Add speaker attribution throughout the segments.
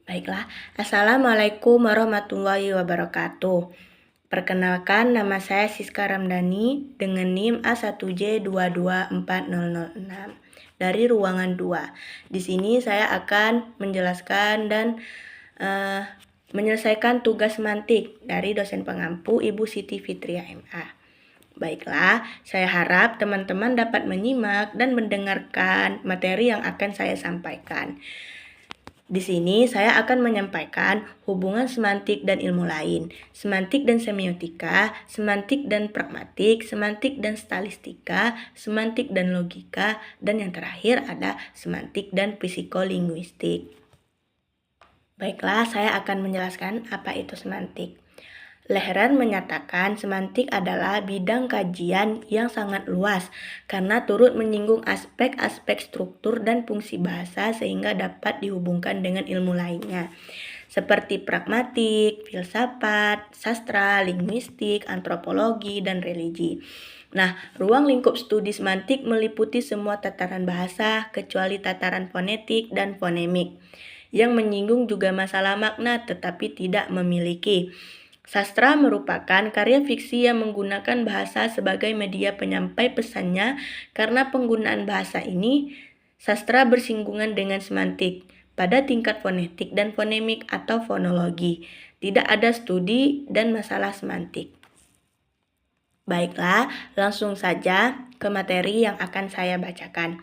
Speaker 1: Baiklah, Assalamualaikum warahmatullahi wabarakatuh. Perkenalkan, nama saya Siska Ramdhani dengan NIM A1J2240006 dari ruangan 2. Di sini saya akan menjelaskan dan menyelesaikan tugas semantik dari dosen pengampu Ibu Siti Fitria MA. Baiklah, saya harap teman-teman dapat menyimak dan mendengarkan materi yang akan saya sampaikan. Di sini saya akan menyampaikan hubungan semantik dan ilmu lain, semantik dan semiotika, semantik dan pragmatik, semantik dan statistika, semantik dan logika, dan yang terakhir ada semantik dan psikolinguistik. Baiklah, saya akan menjelaskan apa itu semantik. Lehran menyatakan semantik adalah bidang kajian yang sangat luas karena turut menyinggung aspek-aspek struktur dan fungsi bahasa sehingga dapat dihubungkan dengan ilmu lainnya seperti pragmatik, filsafat, sastra, linguistik, antropologi, dan religi. Nah, ruang lingkup studi semantik meliputi semua tataran bahasa kecuali tataran fonetik dan fonemik yang menyinggung juga masalah makna tetapi tidak memiliki. Sastra merupakan karya fiksi yang menggunakan bahasa sebagai media penyampai pesannya. Karena penggunaan bahasa ini, sastra bersinggungan dengan semantik pada tingkat fonetik dan fonemik atau fonologi. Tidak ada studi dan masalah semantik. Baiklah, langsung saja ke materi yang akan saya bacakan.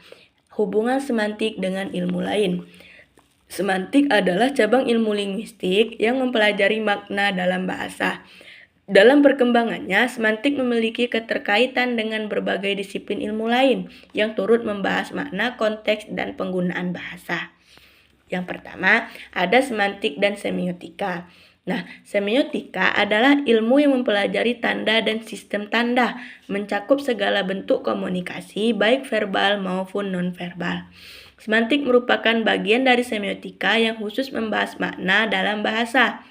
Speaker 1: Hubungan semantik dengan ilmu lain. Semantik adalah cabang ilmu linguistik yang mempelajari makna dalam bahasa. Dalam perkembangannya, semantik memiliki keterkaitan dengan berbagai disiplin ilmu lain yang turut membahas makna, konteks, dan penggunaan bahasa. Yang pertama, ada semantik dan semiotika. Nah, semiotika adalah ilmu yang mempelajari tanda dan sistem tanda, mencakup segala bentuk komunikasi, baik verbal maupun non-verbal. Semantik merupakan bagian dari semiotika yang khusus membahas makna dalam bahasa.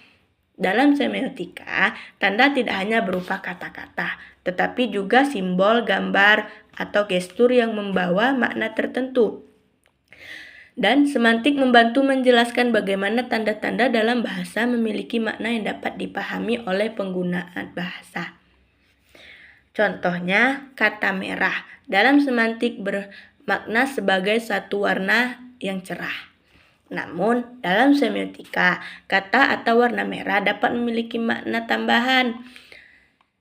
Speaker 1: Dalam semiotika, tanda tidak hanya berupa kata-kata, tetapi juga simbol, gambar, atau gestur yang membawa makna tertentu. Dan semantik membantu menjelaskan bagaimana tanda-tanda dalam bahasa memiliki makna yang dapat dipahami oleh penggunaan bahasa. Contohnya, kata merah dalam semantik bermakna sebagai satu warna yang cerah. Namun, dalam semiotika, kata atau warna merah dapat memiliki makna tambahan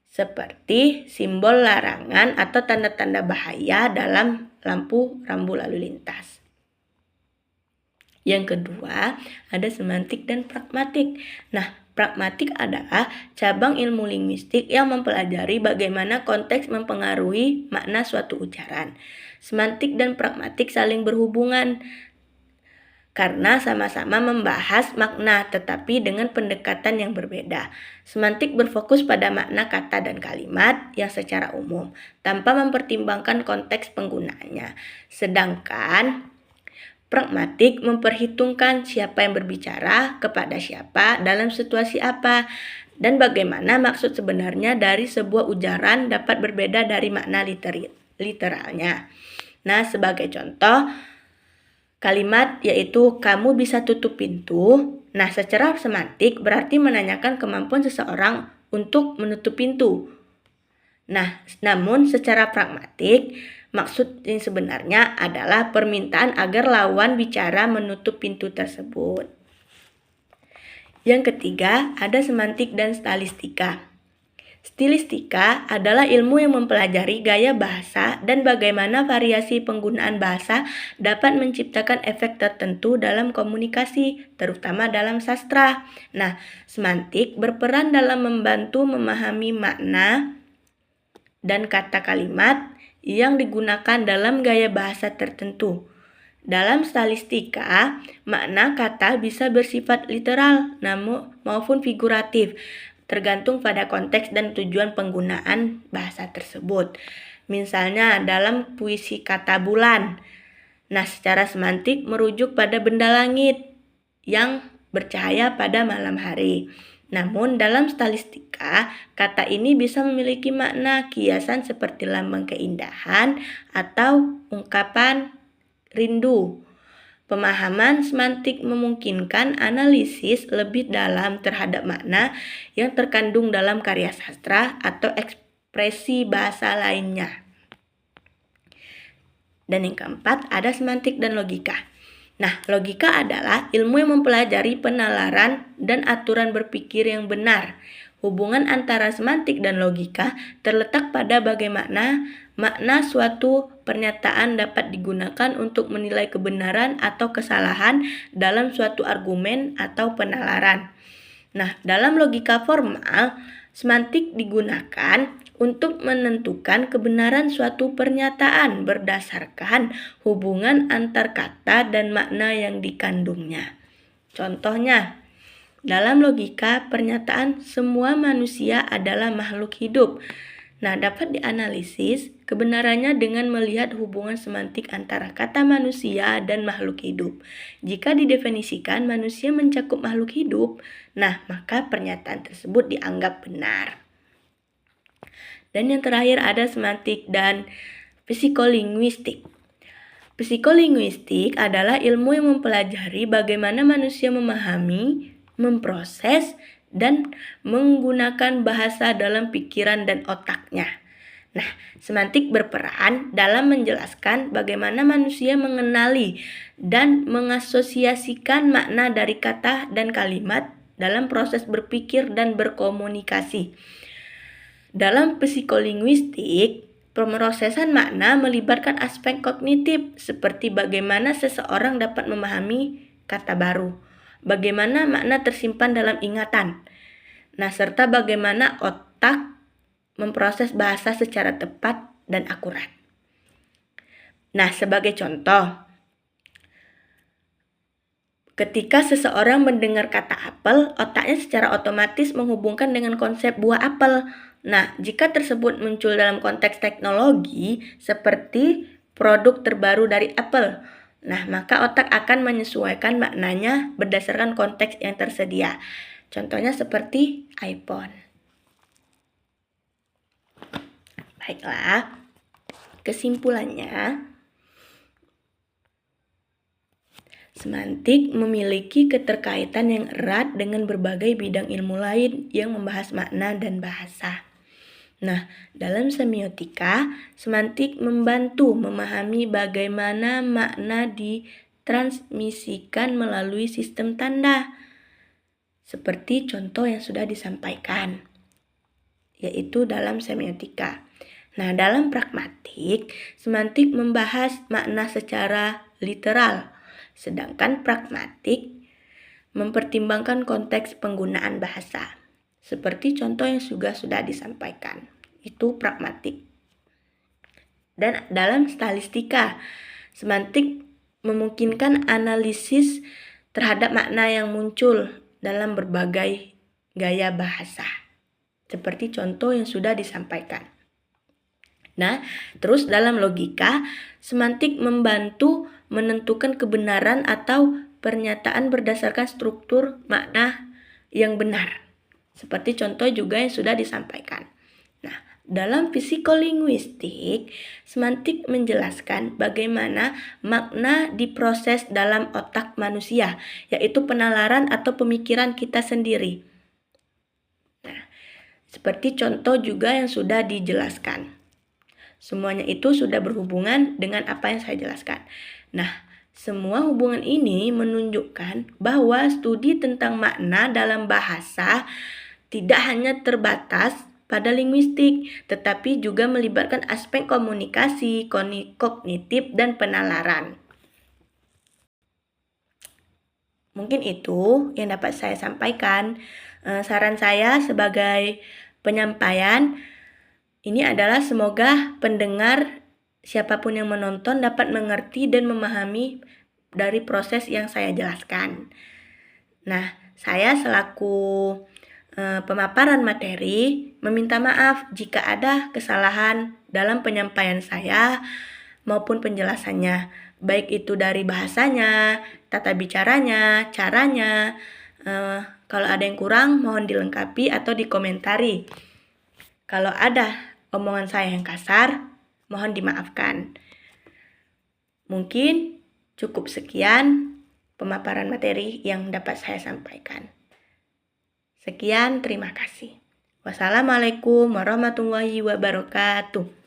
Speaker 1: seperti simbol larangan atau tanda-tanda bahaya dalam lampu rambu lalu lintas. Yang kedua, ada semantik dan pragmatik. Nah, pragmatik adalah cabang ilmu linguistik yang mempelajari bagaimana konteks mempengaruhi makna suatu ucapan. Semantik dan pragmatik saling berhubungan karena sama-sama membahas makna tetapi dengan pendekatan yang berbeda. Semantik berfokus pada makna kata dan kalimat yang secara umum tanpa mempertimbangkan konteks penggunaannya. Sedangkan pragmatik memperhitungkan siapa yang berbicara, kepada siapa, dalam situasi apa, dan bagaimana maksud sebenarnya dari sebuah ujaran dapat berbeda dari makna literalnya. Nah, sebagai contoh, kalimat yaitu kamu bisa tutup pintu. Nah, secara semantik berarti menanyakan kemampuan seseorang untuk menutup pintu. Nah, namun secara pragmatik, maksud yang sebenarnya adalah permintaan agar lawan bicara menutup pintu tersebut. Yang ketiga, ada semantik dan stilistika. Stilistika adalah ilmu yang mempelajari gaya bahasa dan bagaimana variasi penggunaan bahasa dapat menciptakan efek tertentu dalam komunikasi, terutama dalam sastra. Nah, semantik berperan dalam membantu memahami makna dan kata kalimat yang digunakan dalam gaya bahasa tertentu. Dalam stilistika, makna kata bisa bersifat literal maupun figuratif, tergantung pada konteks dan tujuan penggunaan bahasa tersebut. Misalnya dalam puisi kata bulan. Nah, secara semantik merujuk pada benda langit yang bercahaya pada malam hari. Namun dalam stilistika, kata ini bisa memiliki makna kiasan seperti lambang keindahan atau ungkapan rindu. Pemahaman semantik memungkinkan analisis lebih dalam terhadap makna yang terkandung dalam karya sastra atau ekspresi bahasa lainnya. Dan yang keempat, ada semantik dan logika. Nah, logika adalah ilmu yang mempelajari penalaran dan aturan berpikir yang benar. Hubungan antara semantik dan logika terletak pada bagaimana makna suatu pernyataan dapat digunakan untuk menilai kebenaran atau kesalahan dalam suatu argumen atau penalaran. Nah, dalam logika formal, semantik digunakan untuk menentukan kebenaran suatu pernyataan berdasarkan hubungan antar kata dan makna yang dikandungnya. Contohnya, dalam logika pernyataan semua manusia adalah makhluk hidup. Nah, dapat dianalisis kebenarannya dengan melihat hubungan semantik antara kata manusia dan makhluk hidup. Jika didefinisikan manusia mencakup makhluk hidup, nah maka pernyataan tersebut dianggap benar. Dan yang terakhir ada semantik dan psikolinguistik. Psikolinguistik adalah ilmu yang mempelajari bagaimana manusia memahami, memproses, dan menggunakan bahasa dalam pikiran dan otaknya. Nah, semantik berperan dalam menjelaskan bagaimana manusia mengenali dan mengasosiasikan makna dari kata dan kalimat dalam proses berpikir dan berkomunikasi. Dalam psikolinguistik, pemrosesan makna melibatkan aspek kognitif seperti bagaimana seseorang dapat memahami kata baru, bagaimana makna tersimpan dalam ingatan, nah serta bagaimana otak memproses bahasa secara tepat dan akurat. Nah, sebagai contoh, ketika seseorang mendengar kata apel, otaknya secara otomatis menghubungkan dengan konsep buah apel. Nah, jika tersebut muncul dalam konteks teknologi seperti produk terbaru dari Apple, nah maka otak akan menyesuaikan maknanya berdasarkan konteks yang tersedia. Contohnya seperti iPhone. Baiklah, kesimpulannya, semantik memiliki keterkaitan yang erat dengan berbagai bidang ilmu lain yang membahas makna dan bahasa. Nah, dalam semiotika, semantik membantu memahami bagaimana makna ditransmisikan melalui sistem tanda. Seperti contoh yang sudah disampaikan, yaitu dalam semiotika. Nah, dalam pragmatik, semantik membahas makna secara literal, sedangkan pragmatik mempertimbangkan konteks penggunaan bahasa. Seperti contoh yang sudah disampaikan, itu pragmatik. Dan dalam statistika, semantik memungkinkan analisis terhadap makna yang muncul dalam berbagai gaya bahasa. Seperti contoh yang sudah disampaikan. Nah, terus dalam logika, semantik membantu menentukan kebenaran atau pernyataan berdasarkan struktur makna yang benar. Seperti contoh juga yang sudah disampaikan. Nah, dalam psikolinguistik, semantik menjelaskan bagaimana makna diproses dalam otak manusia, yaitu penalaran atau pemikiran kita sendiri. Nah, seperti contoh juga yang sudah dijelaskan. Semuanya itu sudah berhubungan dengan apa yang saya jelaskan. Nah, semua hubungan ini menunjukkan bahwa studi tentang makna dalam bahasa tidak hanya terbatas pada linguistik, tetapi juga melibatkan aspek komunikasi, kognitif, dan penalaran. Mungkin itu yang dapat saya sampaikan. Saran saya sebagai penyampaian ini adalah semoga pendengar siapapun yang menonton dapat mengerti dan memahami dari proses yang saya jelaskan. Nah, saya selaku pemaparan materi meminta maaf jika ada kesalahan dalam penyampaian saya maupun penjelasannya, baik itu dari bahasanya, tata bicaranya, caranya. Kalau ada yang kurang mohon dilengkapi atau dikomentari. Kalau ada omongan saya yang kasar, mohon dimaafkan. Mungkin Cukup sekian pemaparan materi yang dapat saya sampaikan. Sekian, terima kasih. Wassalamualaikum warahmatullahi wabarakatuh.